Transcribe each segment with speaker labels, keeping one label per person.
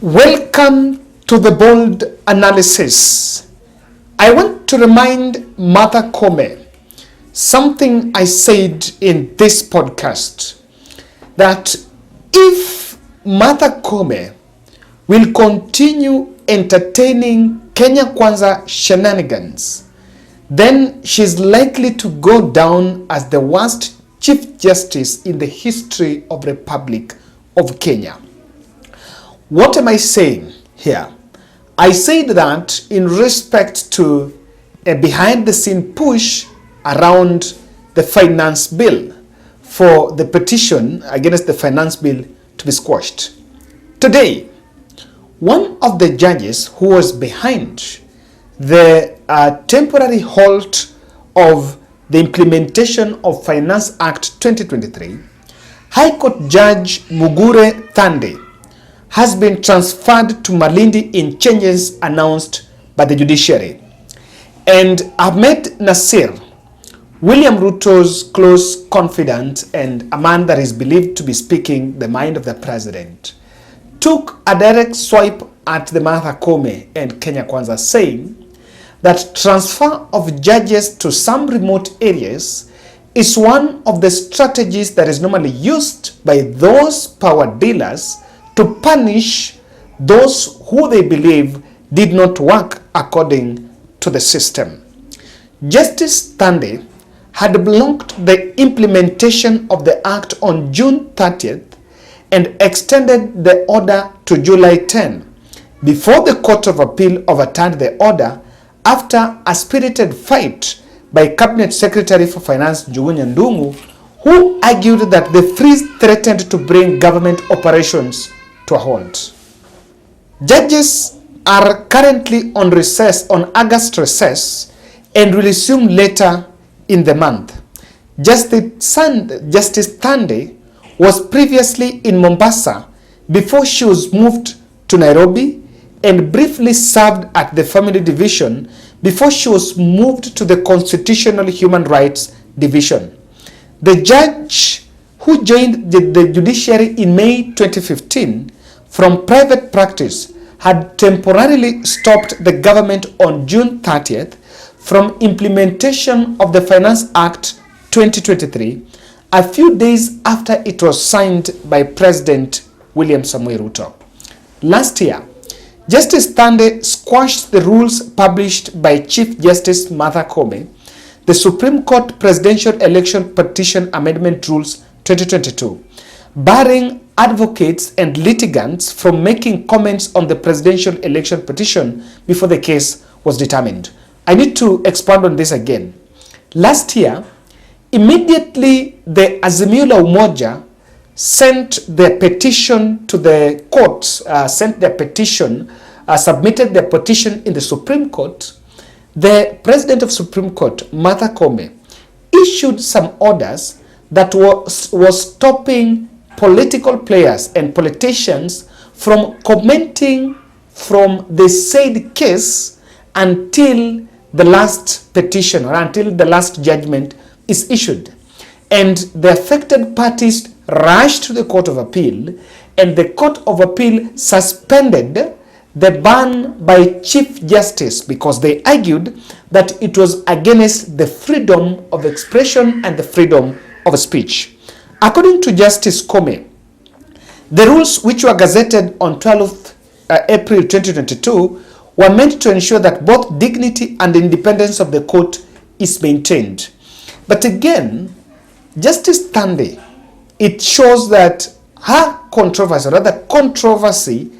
Speaker 1: Welcome to the bold analysis. I want to remind Martha Koome something I said in this podcast, that if Martha Koome will continue entertaining Kenya Kwanza shenanigans, then she's likely to go down as the worst Chief Justice in the history of the Republic of Kenya. What am I saying here? I said that in respect to a behind-the-scene push around the finance bill for the petition against the finance bill to be squashed. Today, one of the judges who was behind the temporary halt of the implementation of Finance Act 2023, High Court Judge Mugure Thande, has been transferred to Malindi in changes announced by the judiciary. And Ahmed Nasir, William Ruto's close confidant and a man that is believed to be speaking the mind of the president, took a direct swipe at the Martha Koome and Kenya Kwanza, saying that transfer of judges to some remote areas is one of the strategies that is normally used by those power dealers to punish those who they believe did not work according to the system. Justice Thande had blocked the implementation of the act on June 30th and extended the order to July 10 before the Court of Appeal overturned the order after a spirited fight by Cabinet Secretary for Finance Njuguna Ndung'u, who argued that the freeze threatened to bring government operations to a halt. Judges are currently on recess, on August recess, and will resume later in the month. Justice Thande was previously in Mombasa before she was moved to Nairobi and briefly served at the Family Division before she was moved to the Constitutional Human Rights Division. The judge who joined the judiciary in May 2015 from private practice had temporarily stopped the government on June 30th from implementation of the Finance Act 2023, a few days after it was signed by President William Samoei Ruto. Last year, Justice Thande squashed the rules published by Chief Justice Martha Koome, the Supreme Court Presidential Election Petition Amendment Rules 2022, barring advocates and litigants from making comments on the presidential election petition before the case was determined. I need to expand on this again. Last year, immediately the Azimio la Umoja sent their petition to the court, submitted their petition in the Supreme Court. The President of Supreme Court, Martha Koome, issued some orders that was stopping political players and politicians from commenting from the said case until the last petition or until the last judgment is issued. And the affected parties rushed to the Court of Appeal, and the Court of Appeal suspended the ban by Chief Justice because they argued that it was against the freedom of expression and the freedom of speech. According to Justice Koome, the rules which were gazetted on 12th April 2022 were meant to ensure that both dignity and independence of the court is maintained. But again, Justice Thande, it shows that her controversy, or rather controversy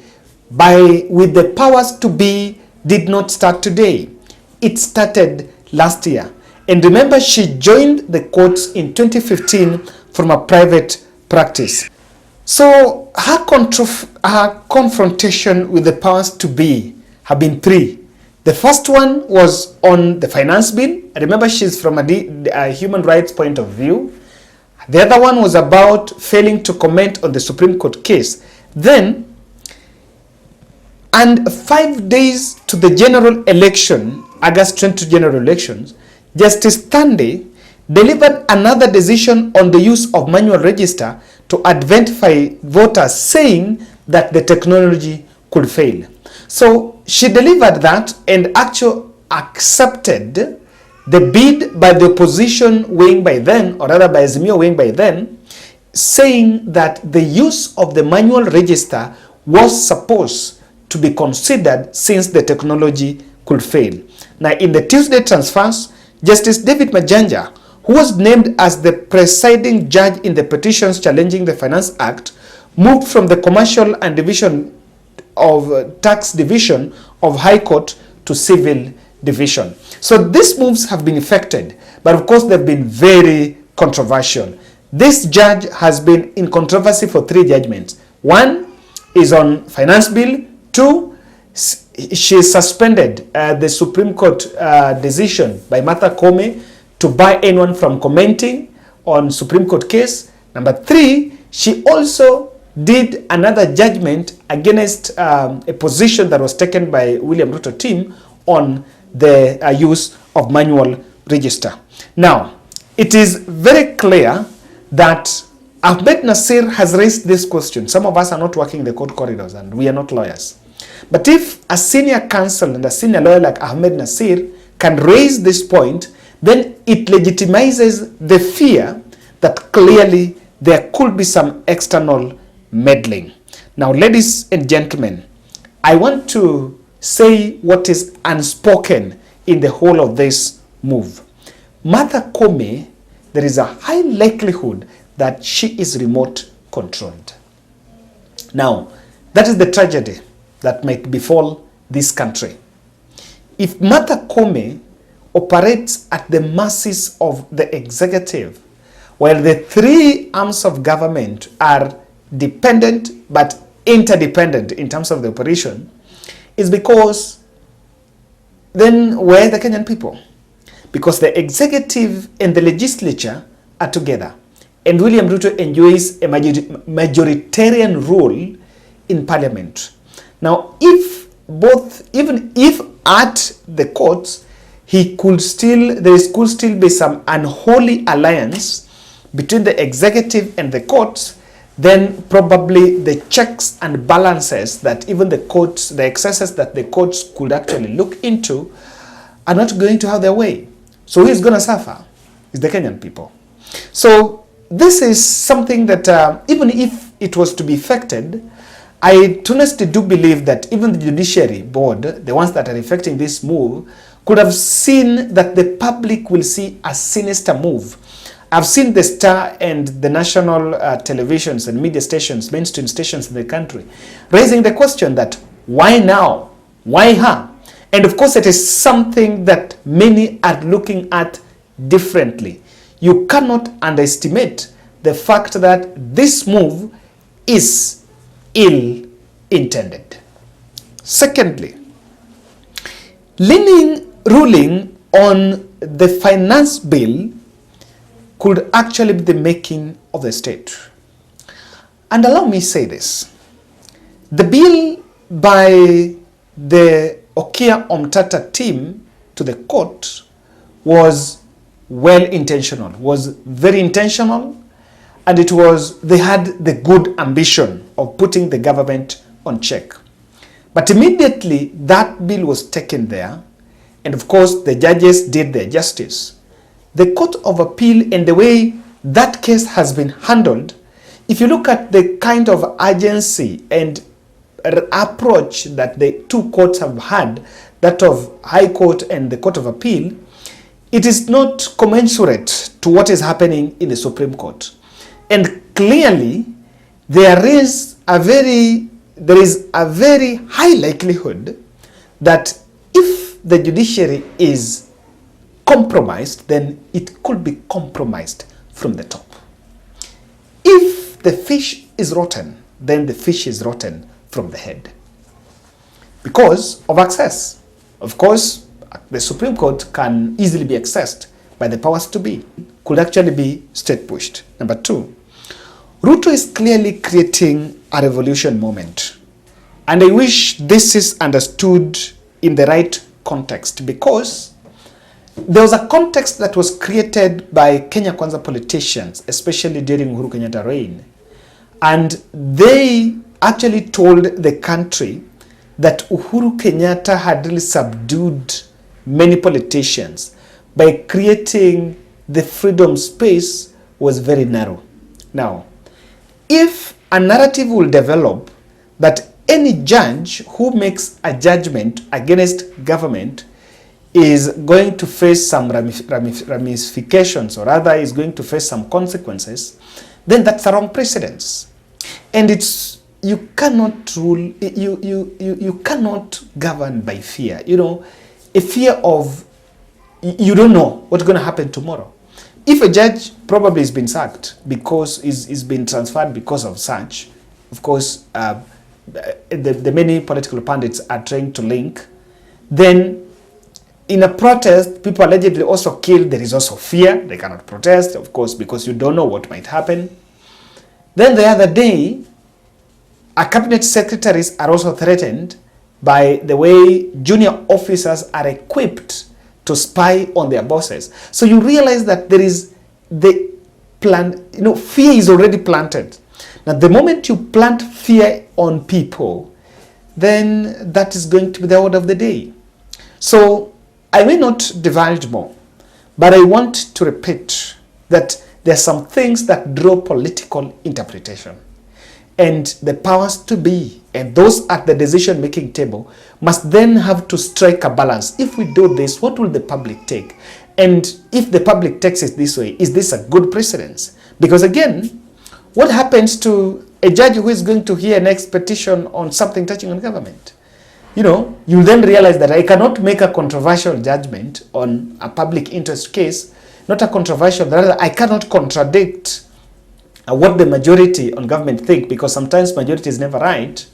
Speaker 1: with the powers to be, did not start today. It started last year. And remember, she joined the courts in 2015 from a private practice. So her confrontation with the powers to be have been three. The first one was on the finance bill. Remember, she's from a human rights point of view. The other one was about failing to comment on the Supreme Court case. Then, and 5 days to the general election, August 20 general elections, Justice Thande delivered another decision on the use of manual register to identify voters, saying that the technology could fail. So she delivered that and actually accepted the bid by the opposition wing by then, or rather by Azimio wing by then, saying that the use of the manual register was supposed to be considered since the technology could fail. Now, in the Tuesday transfers, Justice David Majanja, who was named as the presiding judge in the petitions challenging the Finance Act, moved from the Commercial and Division of Tax Division of High Court to Civil Division. So these moves have been effected, but of course they've been very controversial. This judge has been in controversy for 3 judgments. 1 is on Finance Bill. 2, she suspended the Supreme Court decision by Martha Koome to bar anyone from commenting on Supreme Court case. Number 3, she also did another judgment against a position that was taken by William Ruto team on the use of manual register. Now, it is very clear that Ahmed Nasir has raised this question. Some of us are not working in the court corridors and we are not lawyers. But if a senior counsel and a senior lawyer like Ahmed Nasir can raise this point, then it legitimizes the fear that clearly there could be some external meddling. Now, ladies and gentlemen, I want to say what is unspoken in the whole of this move. Martha Koome, there is a high likelihood that she is remote controlled. Now, that is the tragedy that might befall this country. If Martha Koome operates at the mercies of the executive, while the 3 arms of government are dependent but interdependent in terms of the operation, is because then where are the Kenyan people? Because the executive and the legislature are together. And William Ruto enjoys a majoritarian role in parliament. Now, if both, even if at the courts, there could still be some unholy alliance between the executive and the courts, then probably the checks and balances that even the courts, the excesses that the courts could actually look into are not going to have their way. So who is going to suffer? It's the Kenyan people. So this is something that even if it was to be effected, I honestly do believe that even the judiciary board, the ones that are effecting this move, could have seen that the public will see a sinister move. I've seen the Star and the national televisions and media stations, mainstream stations in the country, raising the question that why now? Why her? And of course, it is something that many are looking at differently. You cannot underestimate the fact that this move is ill-intended. Secondly, ruling on the finance bill could actually be the making of the state. And allow me say this. The bill by the Okia Omtata team to the court was well-intentional, was very intentional, and they had the good ambition of putting the government on check. But immediately that bill was taken there, and of course the judges did their justice. The Court of Appeal and the way that case has been handled, if you look at the kind of urgency and approach that the 2 courts have had, that of High Court and the Court of Appeal, it is not commensurate to what is happening in the Supreme Court. And clearly, there is a very high likelihood that if the judiciary is compromised, then it could be compromised from the top. If the fish is rotten, then the fish is rotten from the head because of access. Of course, the Supreme Court can easily be accessed by the powers to be, could actually be state pushed. Number 2, Ruto is clearly creating a revolution moment. And I wish this is understood in the right context, because there was a context that was created by Kenya Kwanza politicians, especially during Uhuru Kenyatta reign. And they actually told the country that Uhuru Kenyatta had really subdued many politicians by creating the freedom space was very narrow. Now, if a narrative will develop that any judge who makes a judgment against government is going to face some ramifications, or rather is going to face some consequences, then that's the wrong precedence. And it's, you cannot rule, you cannot govern by fear. You know, a fear of, you don't know what's going to happen tomorrow. If a judge probably has been sacked because he's been transferred because of such, of course, the many political pundits are trying to link, then in a protest, people allegedly also killed. There is also fear. They cannot protest, of course, because you don't know what might happen. Then the other day, our cabinet secretaries are also threatened by the way junior officers are equipped to spy on their bosses. So you realize that there is the plan, you know, fear is already planted. Now, the moment you plant fear on people, then that is going to be the order of the day. So I may not divulge more, but I want to repeat that there are some things that draw political interpretation. And the powers to be and those at the decision-making table must then have to strike a balance. If we do this, what will the public take? And if the public takes it this way, is this a good precedence? Because again, what happens to a judge who is going to hear an petition on something touching on government? You know, you then realize that I cannot make a controversial judgment on a public interest case, not a controversial, rather I cannot contradict what the majority on government think, because sometimes majority is never right.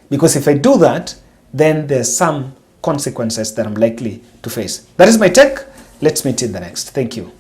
Speaker 1: Because if I do that, then there's some consequences that I'm likely to face. That is my take. Let's meet in the next. Thank you.